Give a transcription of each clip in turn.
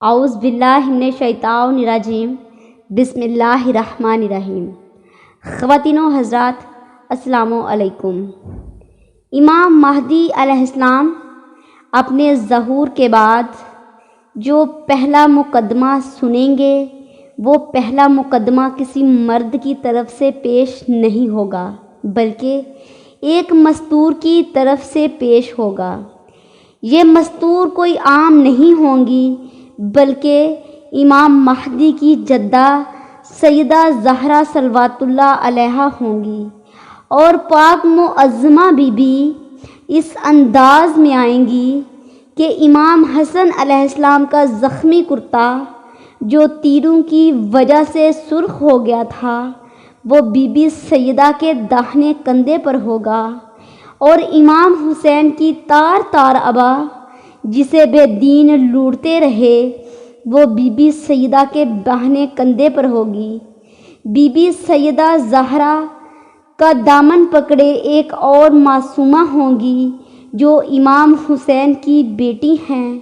اعوذ باللہ من الشیطان الرجیم بسم اللہ الرحمن الرحیم۔ خواتین و حضرات السلام علیکم۔ امام مہدی علیہ السلام اپنے ظہور کے بعد جو پہلا مقدمہ سنیں گے وہ پہلا مقدمہ کسی مرد کی طرف سے پیش نہیں ہوگا بلکہ ایک مستور کی طرف سے پیش ہوگا۔ یہ مستور کوئی عام نہیں ہوں گی بلکہ امام مہدی کی جدہ سیدہ زہرا صلوات اللہ علیہا ہوں گی، اور پاک معظمہ بی بی اس انداز میں آئیں گی کہ امام حسن علیہ السلام کا زخمی کرتا جو تیروں کی وجہ سے سرخ ہو گیا تھا وہ بی بی سیدہ کے داہنے کندھے پر ہوگا، اور امام حسین کی تار تار ابا جسے بے دین لوٹتے رہے وہ بی بی سیدہ کے بہنے کندھے پر ہوگی۔ بی بی سیدہ زہرا کا دامن پکڑے ایک اور معصومہ ہوں گی جو امام حسین کی بیٹی ہیں،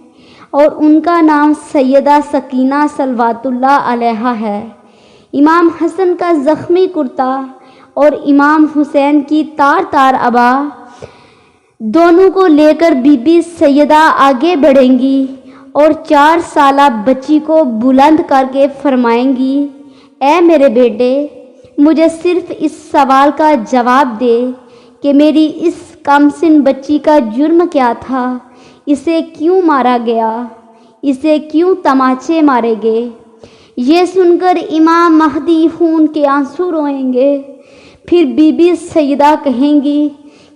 اور ان کا نام سیدہ سکینہ صلوات اللہ علیہا ہے۔ امام حسن کا زخمی کرتا اور امام حسین کی تار تار ابا دونوں کو لے کر بی بی سیدہ آگے بڑھیں گی اور 4 سالہ بچی کو بلند کر کے فرمائیں گی، اے میرے بیٹے، مجھے صرف اس سوال کا جواب دے کہ میری اس کم سن بچی کا جرم کیا تھا، اسے کیوں مارا گیا، اسے کیوں تماچے مارے گئے۔ یہ سن کر امام مہدی خون کے آنسو روئیں گے۔ پھر بی بی سیدہ کہیں گی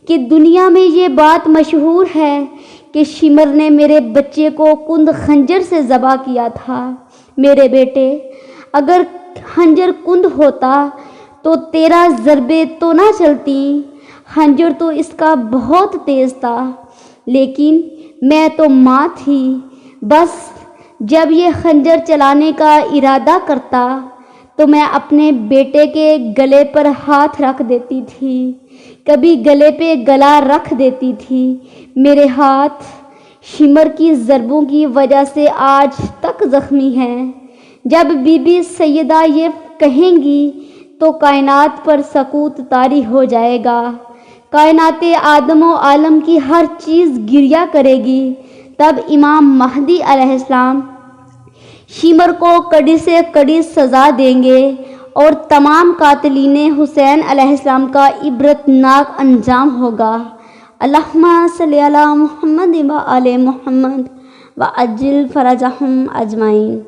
کہ دنیا میں یہ بات مشہور ہے کہ شمر نے میرے بچے کو کند خنجر سے ذبح کیا تھا۔ میرے بیٹے، اگر خنجر کند ہوتا تو تیرا ضربے تو نہ چلتی، خنجر تو اس کا بہت تیز تھا، لیکن میں تو ماں تھی، بس جب یہ خنجر چلانے کا ارادہ کرتا تو میں اپنے بیٹے کے گلے پر ہاتھ رکھ دیتی تھی، کبھی گلے پہ گلا رکھ دیتی تھی۔ میرے ہاتھ شمر کی ضربوں کی وجہ سے آج تک زخمی ہیں۔ جب بی بی سیدہ یہ کہیں گی تو کائنات پر سکوت طاری ہو جائے گا، کائنات آدم و عالم کی ہر چیز گریہ کرے گی۔ تب امام مہدی علیہ السلام شمر کو کڑی سے کڑی سزا دیں گے اور تمام قاتلین حسین علیہ السلام کا عبرتناک انجام ہوگا۔ اللہم صلی علی محمد و آل محمد وعجل فرجہم اجمعین۔